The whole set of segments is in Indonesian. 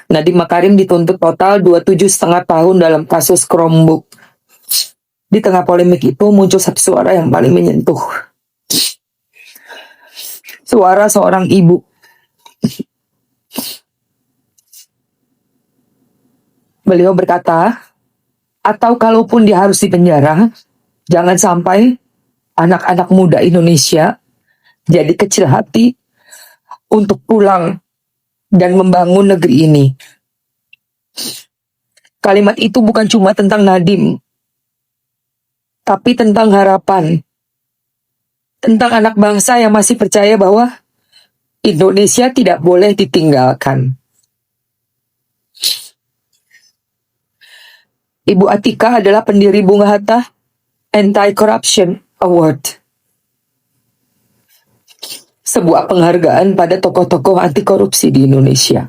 Nadiem Makarim dituntut total 27,5 tahun dalam kasus Chromebook. Di tengah polemik itu muncul satu suara yang paling menyentuh. Suara seorang ibu. Beliau berkata, atau kalaupun dia harus dipenjara, jangan sampai anak-anak muda Indonesia jadi kecil hati untuk pulang dan membangun negeri ini. Kalimat itu bukan cuma tentang Nadiem, tapi tentang harapan. Tentang anak bangsa yang masih percaya bahwa Indonesia tidak boleh ditinggalkan. Ibu Atika adalah pendiri Bunga Hatta Anti-Corruption Award. Sebuah penghargaan pada tokoh-tokoh anti korupsi di Indonesia.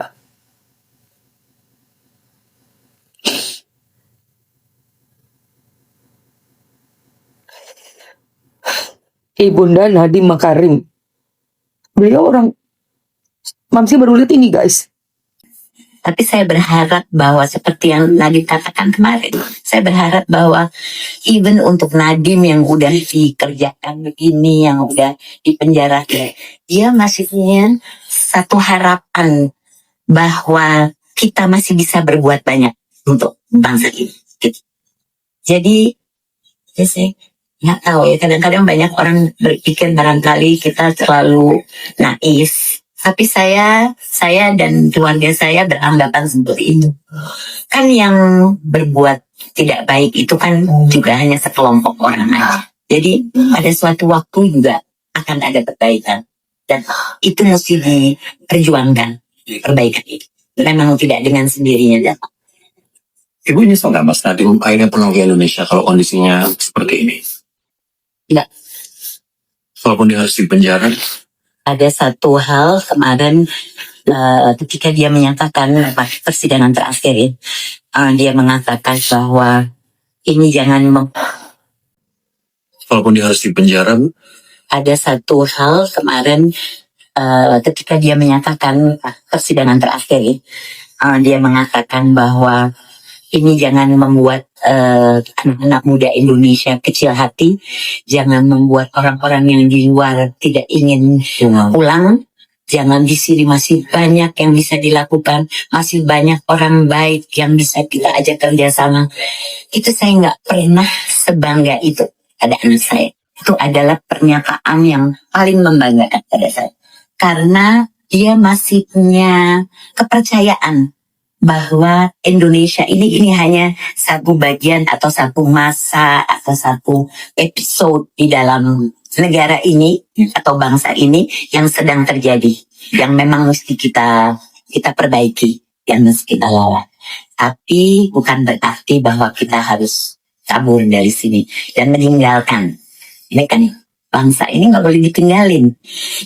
Ibunda Nadiem Makarim. Beliau orang, Mamsi baru lihat ini guys. Tapi saya berharap bahwa seperti yang Nadiem katakan kemarin, saya berharap bahwa even untuk Nadiem yang udah dikerjakan begini, yang udah dipenjara, dia masih punya satu harapan bahwa kita masih bisa berbuat banyak untuk bangsa ini. Gitu. Jadi, saya nggak tahu ya, kadang-kadang banyak orang berpikir barangkali kita terlalu naif. Tapi saya dan keluarga saya beranggapan seperti itu. Kan yang berbuat tidak baik itu kan juga hanya sekelompok orang aja. Jadi pada suatu waktu juga akan ada perbaikan. Dan itu mesti diperjuangkan, perbaikan itu. Memang tidak dengan sendirinya dapat. Ibu nyesel nggak Mas Nadiem akhirnya pulang ke Indonesia kalau kondisinya seperti ini? Enggak. Walaupun dia harus dipenjara? Ada satu hal kemarin ketika dia menyatakan persidangan terakhir, dia mengatakan bahwa ini jangan walaupun dia harus dipenjara. Ada satu hal kemarin ketika dia menyatakan persidangan terakhir, dia mengatakan bahwa ini jangan membuat anak-anak muda Indonesia kecil hati, jangan membuat orang-orang yang di luar tidak ingin pulang, jangan di sini masih banyak yang bisa dilakukan, masih banyak orang baik yang bisa kita ajak kerjasama. Itu saya nggak pernah sebangga itu pada anak saya. Itu adalah pernyataan yang paling membanggakan pada saya. Karena dia masih punya kepercayaan bahwa Indonesia ini hanya satu bagian atau satu masa atau satu episode di dalam negara ini atau bangsa ini yang sedang terjadi, yang memang mesti kita perbaiki, yang mesti kita lawan. Tapi bukan berarti bahwa kita harus kabur dari sini dan meninggalkan. Ini kan bangsa ini nggak boleh ditinggalin.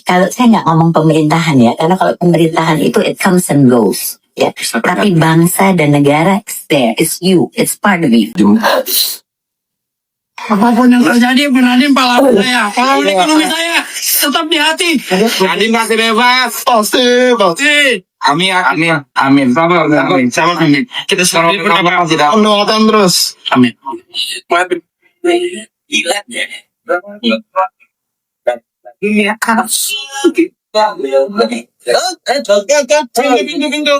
Kalau saya nggak ngomong pemerintahan ya, karena kalau pemerintahan itu it comes and goes. Ya, tapi bangsa dan negara, it's there, it's you, it's part of you. Apapun yang terjadi, Nadiem pahlawan saya, pahlawan ekonomi saya, tetap di hati. Nadiem masih bebas. Pasti. Amin. Sama amin. Kita selalu berdoa tidak. Doakan terus. Amin. Gila ya. Pintu.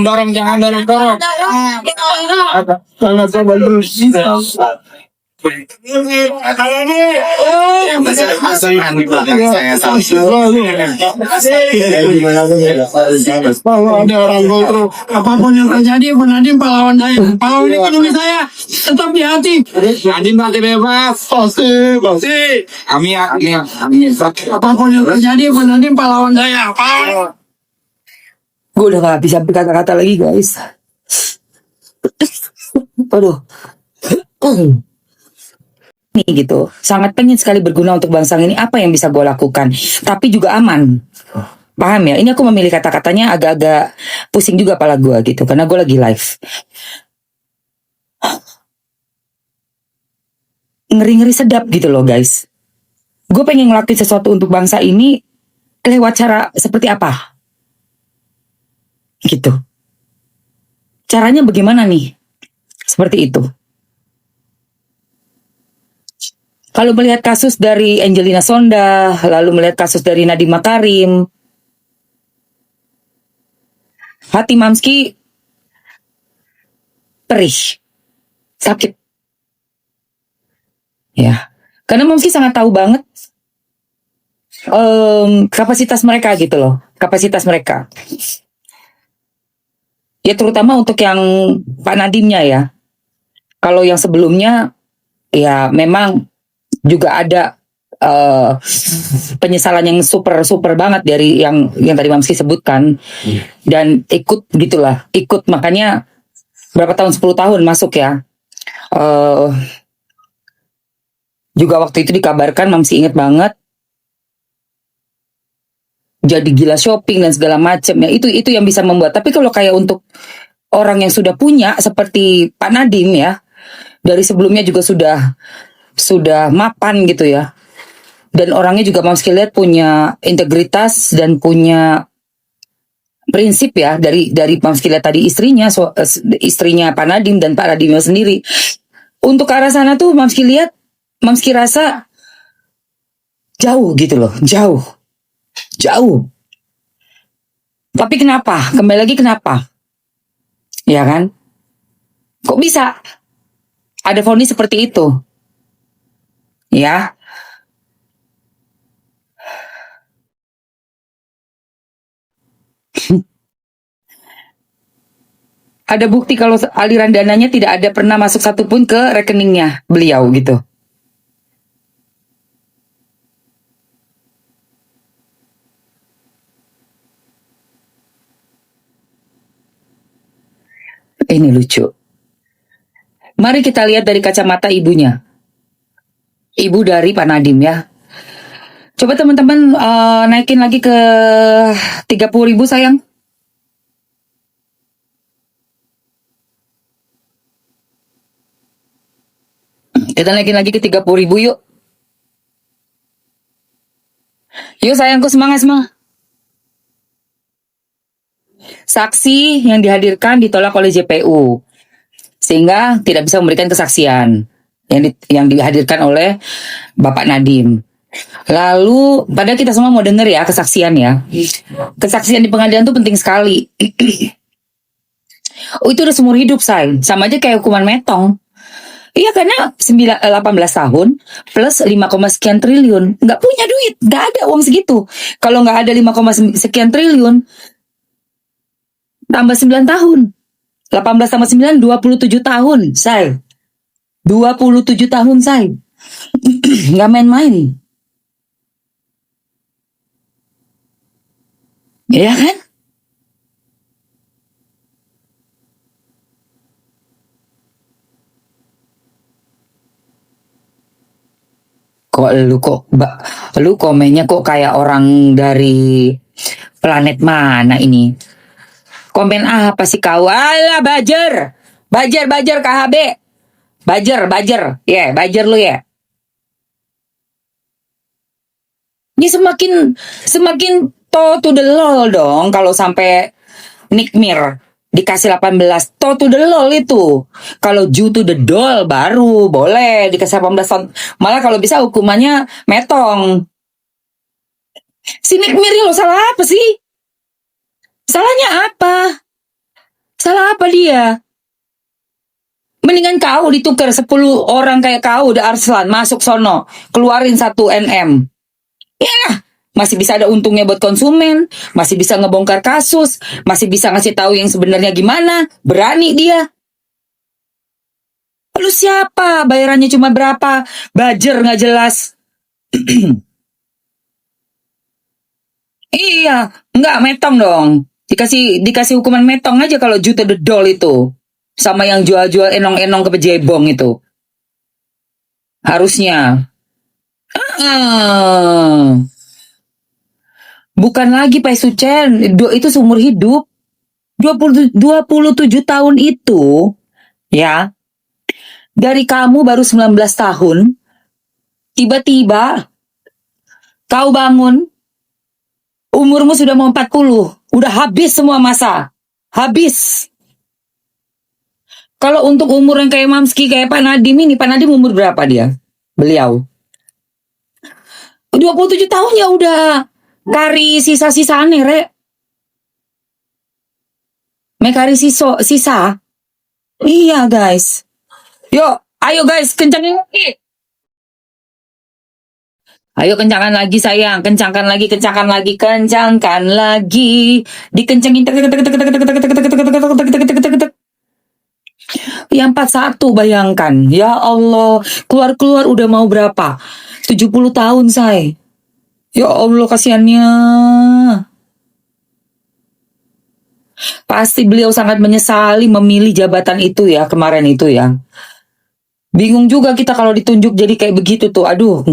Dorong, jangan dorong. Sangat sabar terus. Ada orang kontrol. Apapun yang terjadi, Nadiem pahlawan saya, pahlawan ekonomi saya, tetap di hati. Nadiem masih bebas. Pasti. Amin. Apapun yang terjadi, Nadiem pahlawan saya, pahlawan. Gue udah gak bisa berkata-kata lagi guys. Aduh. Nih gitu, sangat pengen sekali berguna untuk bangsa ini. Apa yang bisa gue lakukan tapi juga aman, paham ya? Ini aku memilih kata-katanya agak-agak pusing juga kepala gue gitu, karena gue lagi live. ngeri-ngeri sedap gitu loh guys. Gue pengen ngelakuin sesuatu untuk bangsa ini lewat cara seperti apa? Gitu. Caranya bagaimana nih? Seperti itu. Kalau melihat kasus dari Angelina Sonda, lalu melihat kasus dari Nadiem Makarim, hati Mamski perih, sakit. Ya, karena Mamski sangat tahu banget kapasitas mereka gitu loh, kapasitas mereka. Ya terutama untuk yang Pak Nadiemnya ya. Kalau yang sebelumnya, ya memang juga ada penyesalan yang super banget dari yang tadi Mamski sebutkan, dan ikut gitulah, ikut makanya berapa tahun, 10 tahun masuk ya. Juga waktu itu dikabarkan, Mamski inget banget, jadi gila shopping dan segala macam ya. Itu yang bisa membuat. Tapi kalau kayak untuk orang yang sudah punya seperti Pak Nadiem ya, dari sebelumnya juga sudah mapan gitu ya. Dan orangnya juga Mamski lihat punya integritas dan punya prinsip ya, dari Mamski lihat tadi istrinya Pak Nadiem dan Pak Nadiemnya sendiri. Untuk ke arah sana tuh Mamski rasa jauh gitu loh, jauh. Tapi kenapa? Kembali lagi kenapa? Ya kan? Kok bisa ada vonis seperti itu? Ya. Ada bukti kalau aliran dananya tidak ada pernah masuk satupun ke rekeningnya beliau gitu. Ini lucu. Mari kita lihat dari kacamata ibunya. Ibu dari Pak Nadiem ya. Coba teman-teman naikin lagi ke 30.000 sayang. Kita naikin lagi ke 30.000 yuk. Yuk sayangku, semangat. Saksi yang dihadirkan ditolak oleh JPU, sehingga tidak bisa memberikan kesaksian yang dihadirkan oleh Bapak Nadiem. Lalu, padahal kita semua mau denger ya kesaksian ya. Kesaksian di pengadilan itu penting sekali. Oh, itu udah seumur hidup, say. Sama aja kayak hukuman metong. Iya, karena 18 tahun plus 5, sekian triliun. Nggak punya duit, nggak ada uang segitu. Kalau nggak ada 5, sekian triliun, tambah 9 tahun. 18 tambah 9, 27 tahun, say. 27 tahun, say. Nggak main-main. Iya kan? Lu komennya kok kayak orang dari planet mana ini? Komen apa sih kau? Alah, Bajer KHB. Bajer, Bajer lu ya. Ini semakin to the lol dong kalau sampai Nick Mir dikasih 18, to the lol itu. Kalau Ju to the doll baru boleh dikasih 18 tahun. Malah kalau bisa hukumannya metong. Si Nick Mir lo salah apa sih? Salahnya apa? Salah apa dia? Mendingan kau ditukar 10 orang kayak kau udah Arslan masuk sono, keluarin 1 NM. Ya, masih bisa ada untungnya buat konsumen, masih bisa ngebongkar kasus, masih bisa ngasih tahu yang sebenarnya gimana. Berani dia. Lu siapa? Bayarannya cuma berapa? Bajer nggak jelas. Iya, nggak metong dong. Dikasih hukuman metong aja kalau Juta the Doll itu. Sama yang jual-jual enong-enong ke pejebong itu. Harusnya. Bukan lagi Pak Sucen, itu seumur hidup. 27 tahun itu, ya. Dari kamu baru 19 tahun, Tiba-tiba kau bangun, umurmu sudah mau 40. Udah habis semua masa. Habis. Kalau untuk umur yang kayak Mamski, kayak Pak Nadiem ini, Pak Nadiem umur berapa dia? Beliau 27 tahun ya udah kari sisa-sisane, Rek. Mekari sisa. Iya, guys. Yuk, ayo guys, kencangin lagi. Ayo kencangkan lagi sayang, kencangkan lagi. Dikencangin. Ya 41 bayangkan. Ya Allah, keluar udah mau berapa? 70 tahun, say. Ya Allah, kasihannya. Pasti beliau sangat menyesali memilih jabatan itu ya, kemarin itu ya. Bingung juga kita kalau ditunjuk jadi kayak begitu tuh, aduh.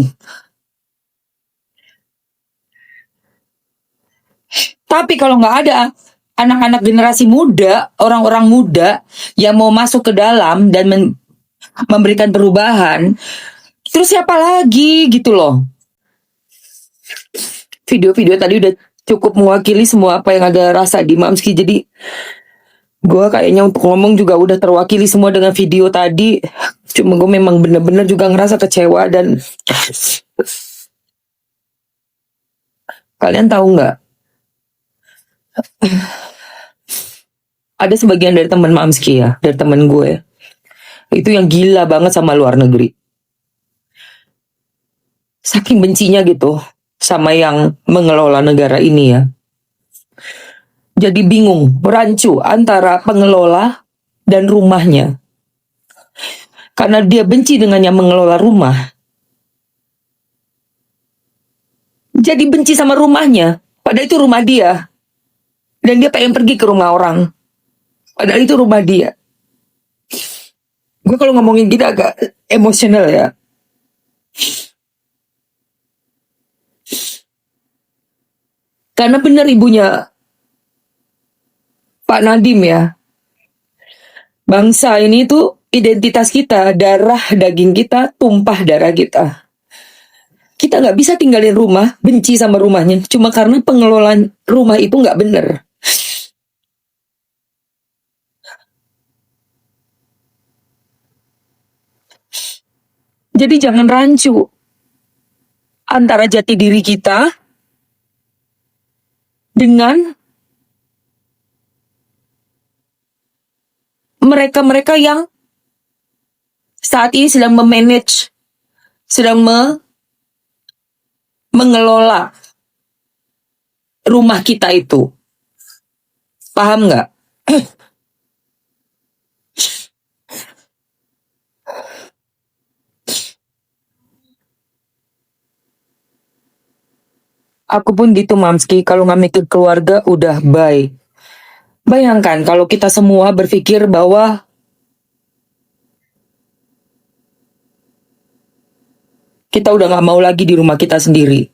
Tapi kalau nggak ada anak-anak generasi muda, orang-orang muda yang mau masuk ke dalam dan memberikan perubahan, terus siapa lagi gitu loh. Video-video tadi udah cukup mewakili semua apa yang ada rasa di Mamski. Jadi gue kayaknya untuk ngomong juga udah terwakili semua dengan video tadi. Cuma gue memang bener-bener juga ngerasa kecewa. Dan kalian tahu nggak, ada sebagian dari teman Mamski ya, dari teman gue, itu yang gila banget sama luar negeri. Saking bencinya gitu sama yang mengelola negara ini ya. Jadi bingung, rancu antara pengelola dan rumahnya. Karena dia benci dengan yang mengelola rumah. Jadi benci sama rumahnya, padahal itu rumah dia. Dan dia pengen pergi ke rumah orang, padahal itu rumah dia. Gue kalau ngomongin gitu agak emosional ya. Karena benar ibunya Pak Nadiem ya. Bangsa ini tuh identitas kita, darah daging kita, tumpah darah kita. Kita nggak bisa tinggalin rumah, benci sama rumahnya, cuma karena pengelolaan rumah itu nggak bener. Jadi jangan rancu antara jati diri kita dengan mereka-mereka yang saat ini sedang memanage, sedang mengelola rumah kita itu. Paham nggak? Aku pun gitu Mamski, kalau nggak mikir keluarga udah bye. Bayangkan kalau kita semua berpikir bahwa kita udah nggak mau lagi di rumah kita sendiri.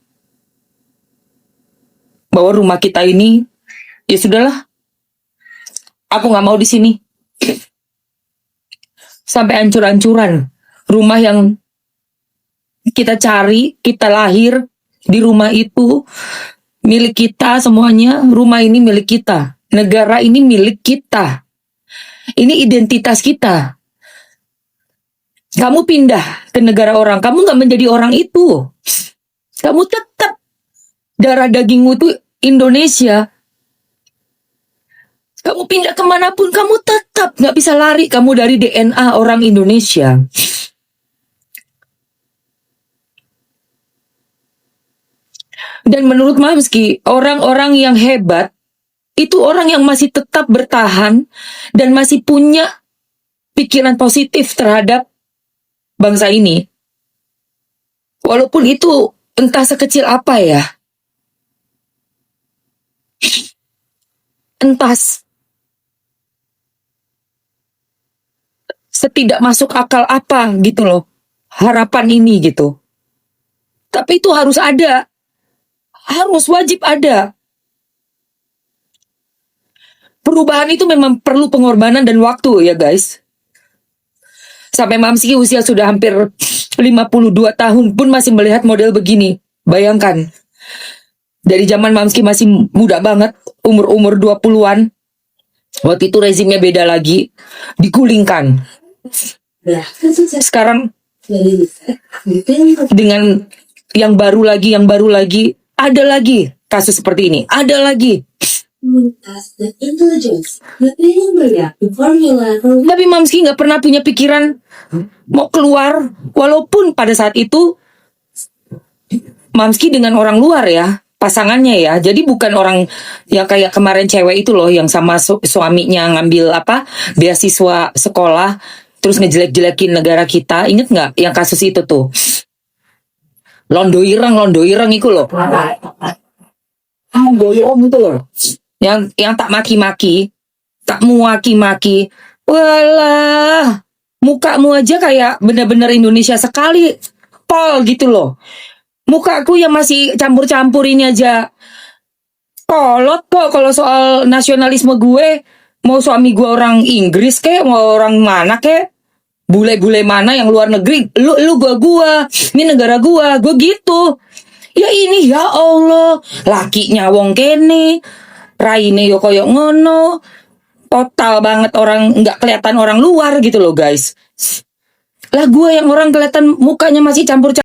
Bahwa rumah kita ini, ya sudahlah, aku nggak mau di sini. Sampai hancur-hancuran. Rumah yang kita cari, kita lahir di rumah itu milik kita semuanya. Rumah ini milik kita. Negara ini milik kita. Ini identitas kita. Kamu pindah ke negara orang, kamu nggak menjadi orang itu. Kamu tetap darah dagingmu itu Indonesia. Kamu pindah kemanapun, kamu tetap nggak bisa lari kamu dari DNA orang Indonesia. Dan menurut Mamski, orang-orang yang hebat itu orang yang masih tetap bertahan dan masih punya pikiran positif terhadap bangsa ini. Walaupun itu entah sekecil apa ya. Entah setidak masuk akal apa gitu loh. Harapan ini gitu. Tapi itu harus ada. Harus wajib ada. Perubahan itu memang perlu pengorbanan dan waktu ya guys. Sampai Mamski usia sudah hampir 52 tahun pun masih melihat model begini. Bayangkan. Dari zaman Mamski masih muda banget, umur 20-an. Waktu itu rezimnya beda lagi, digulingkan. Sekarang dengan yang baru lagi, ada lagi kasus seperti ini, ada lagi. Tapi Mamski nggak pernah punya pikiran mau keluar, walaupun pada saat itu Mamski dengan orang luar ya, pasangannya ya. Jadi bukan orang yang kayak kemarin cewek itu loh, yang sama suaminya ngambil beasiswa sekolah, terus ngejelek-jelekin negara kita. Ingat nggak yang kasus itu tuh? Londo ireng itu loh. Londo ireng itu loh. Yang tak maki-maki, tak muaki-maki. Walah, mukamu aja kayak bener-bener Indonesia sekali, Pol gitu loh. Mukaku yang masih campur-campur ini aja kolot kok. Kalau soal nasionalisme gue, mau suami gue orang Inggris kek, mau orang mana kek, bule-bule mana yang luar negeri, lu gua, ini negara gua gitu. Ya ini ya Allah, lakinya wong kene, raine yo koyo ngono, total banget orang nggak kelihatan orang luar gitu loh guys. Lah gue yang orang kelihatan mukanya masih campur-campur.